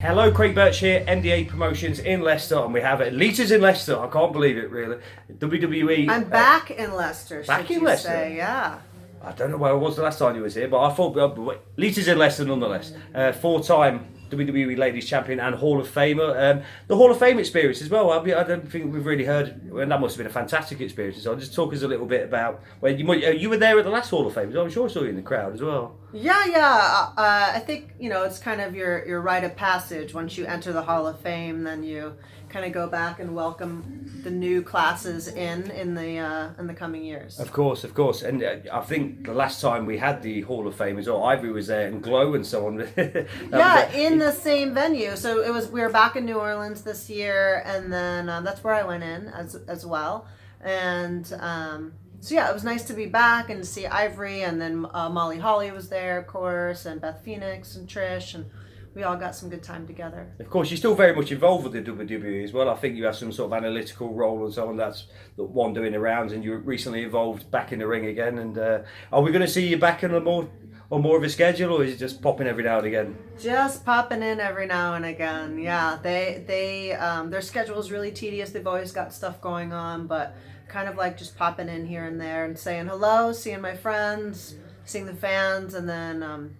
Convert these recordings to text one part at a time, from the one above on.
Hello, Craig Birch here, MDA Promotions in Leicester, and we have Lita's in Leicester. I can't believe it, really. WWE. I'm back in Leicester. Back should in you Leicester? Say. Yeah. I don't know where I was the last time you was here, but I thought Lita's in Leicester nonetheless. Four-time WWE Ladies Champion and Hall of Famer. The Hall of Fame experience as well. I don't think we've really heard, and that must have been a fantastic experience. So I'll just talk us a little bit about when you were there at the last Hall of Fame. I'm sure I saw you in the crowd as well. Yeah. I think it's kind of your rite of passage. Once you enter the Hall of Fame, then you kind of go back and welcome the new classes in the coming years. Of course, and I think the last time we had the Hall of Fame as well, Ivory was there and Glow and so on. In the same venue. So we were back in New Orleans this year, and then that's where I went in as well. And so yeah, it was nice to be back and to see Ivory, and then Molly Holly was there, of course, and Beth Phoenix and Trish, and we all got some good time together. Of course, you're still very much involved with the WWE as well. I think you have some sort of analytical role and so on. That's the one doing the rounds, and you were recently involved back in the ring again. And are we going to see you back on more of a schedule, or is it just popping every now and again? Just popping in every now and again. Yeah, they their schedule is really tedious. They've always got stuff going on, but kind of like just popping in here and there and saying hello, seeing my friends, seeing the fans, and then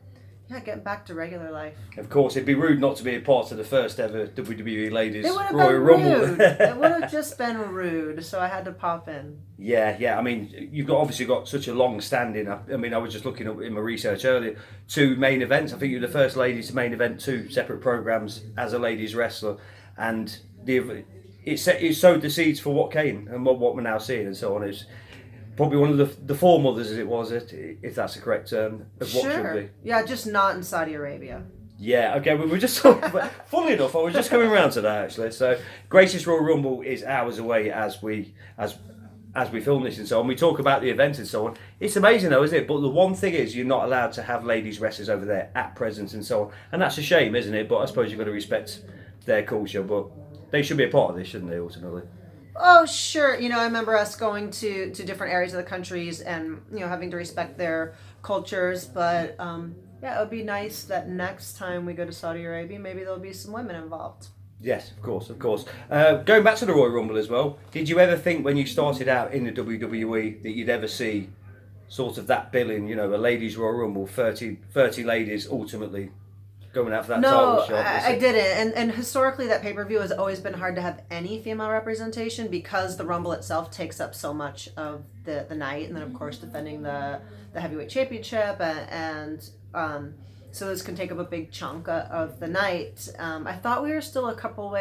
getting back to regular life. Of course, it'd be rude not to be a part of the first ever WWE Ladies Royal Rumble. It would have just been rude, so I had to pop in. Yeah. I mean, you've obviously got such a long standing. I mean, I was just looking up in my research earlier, 2 main events. I think you're the first lady to main event 2 separate programs as a ladies wrestler, and it sowed the seeds for what came and what we're now seeing and so on. It's probably one of the foremothers, as it was, if that's the correct term, of what should be. Yeah, just not in Saudi Arabia. Yeah, okay, we were just talking about, funnily enough, I was just coming around to that actually. So, Greatest Royal Rumble is hours away as we film this and so on. We talk about the event and so on. It's amazing though, isn't it? But the one thing is, you're not allowed to have ladies wrestlers over there at present and so on. And that's a shame, isn't it? But I suppose you've got to respect their culture. But they should be a part of this, shouldn't they, ultimately? Oh, sure. I remember us going to different areas of the countries and, having to respect their cultures. But, it would be nice that next time we go to Saudi Arabia, maybe there'll be some women involved. Yes, of course. Going back to the Royal Rumble as well, did you ever think when you started out in the WWE that you'd ever see sort of that billing, a ladies' Royal Rumble, 30 ladies ultimately going out for that title shot? I didn't. And historically, that pay-per-view has always been hard to have any female representation because the Rumble itself takes up so much of the night. And then, of course, defending the heavyweight championship. So this can take up a big chunk of the night. I thought we were still a couple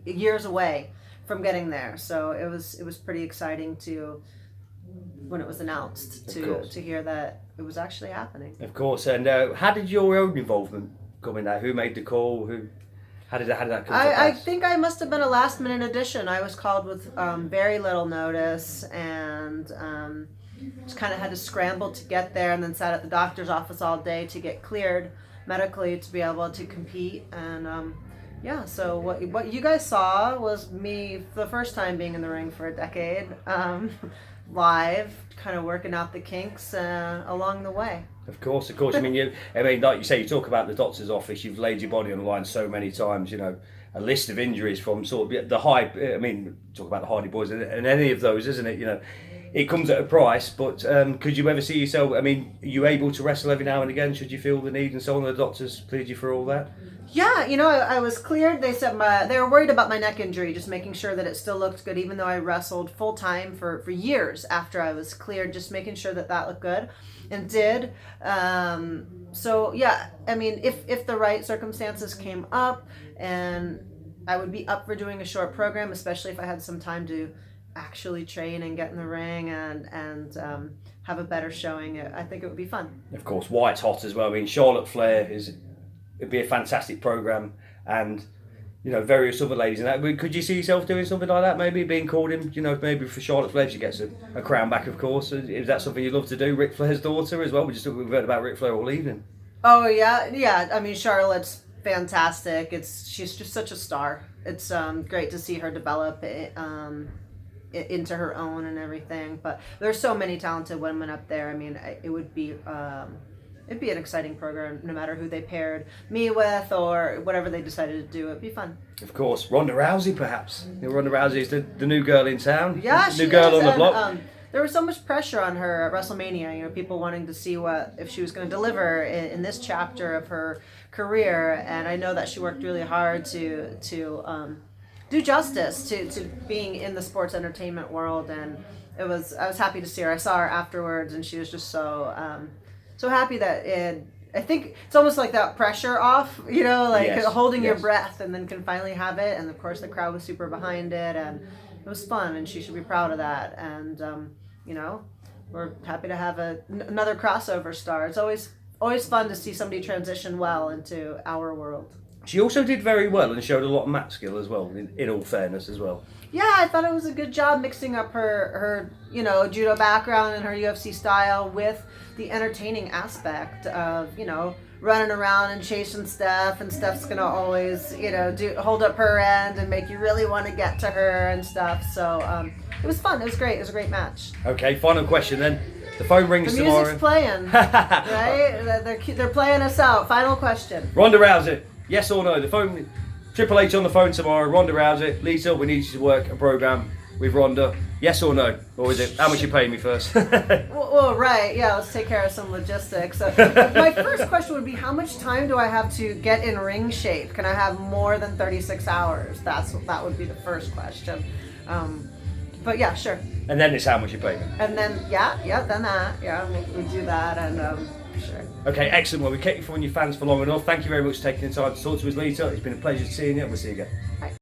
years away from getting there. So it was pretty exciting when it was announced to hear that it was actually happening. Of course. And how did your own involvement come in that? Who made the call? How did that come to pass? I think I must have been a last minute addition. I was called with very little notice, and just kind of had to scramble to get there, and then sat at the doctor's office all day to get cleared medically to be able to compete. And so what you guys saw was me for the first time being in the ring for a decade, live, kind of working out the kinks along the way. Of course. I mean, like you say, you talk about the doctor's office. You've laid your body on the line so many times. A list of injuries from sort of the high. I mean, talk about the Hardy Boys and any of those, isn't it? It comes at a price. But could you ever see yourself? I mean, are you able to wrestle every now and again? Should you feel the need and so on? The doctors cleared you for all that? Yeah, I was cleared. They said they were worried about my neck injury, just making sure that it still looked good, even though I wrestled full time for years after I was cleared, just making sure that looked good, and did. So yeah, I mean, if the right circumstances came up, and I would be up for doing a short program, especially if I had some time to actually train and get in the ring and have a better showing. I think it would be fun. Of course, White's hot as well. I mean, Charlotte Flair it'd be a fantastic program, and various other ladies. And that, could you see yourself doing something like that? Maybe being called in, maybe for Charlotte Flair, she gets a crown back, of course. Is that something you'd love to do? Ric Flair's daughter as well. We've heard about Ric Flair all evening. Oh yeah. I mean, Charlotte's fantastic. She's just such a star. It's great to see her develop into her own and everything. But there's so many talented women up there. I mean, it would be it'd be an exciting program no matter who they paired me with or whatever they decided to do. It'd be fun. Of course, Ronda Rousey, perhaps. You know, Ronda Rousey is the new girl in town. Yeah, new girl on the block. There was so much pressure on her at WrestleMania. You know, people wanting to see if she was going to deliver in this chapter of her career, and I know that she worked really hard to do justice to being in the sports entertainment world, and I was happy to see her. I saw her afterwards, and she was just so happy that I think it's almost like that pressure off, you know, like holding your breath and then can finally have it. And of course the crowd was super behind it, and it was fun, and she should be proud of that. And, you know, we're happy to have another crossover star. It's always fun to see somebody transition well into our world. She also did very well and showed a lot of mat skill as well, in all fairness as well. Yeah, I thought it was a good job mixing up her you know, judo background and her UFC style with the entertaining aspect of, you know, running around and chasing Steph, and Steph's gonna always, you know, hold up her end and make you really want to get to her and stuff. So it was fun. It was great. It was a great match. Okay, final question then. The phone rings the tomorrow. Music's playing, right? They're playing us out. Final question. Ronda Rousey, yes or no? The phone, Triple H on the phone tomorrow. Ronda Rousey, Lita, we need you to work a program with Ronda. Yes or no? Or is it, how much you paying me first? well, right. Yeah, let's take care of some logistics. So, my first question would be, how much time do I have to get in ring shape? Can I have more than 36 hours? That would be the first question. But yeah, sure. And then it's how much you pay me. And then, we do that, and sure. Okay, excellent. Well, we kept you from your fans for long enough. Thank you very much for taking the time to talk to us, Lita. It's been a pleasure seeing you. We'll see you again. Bye.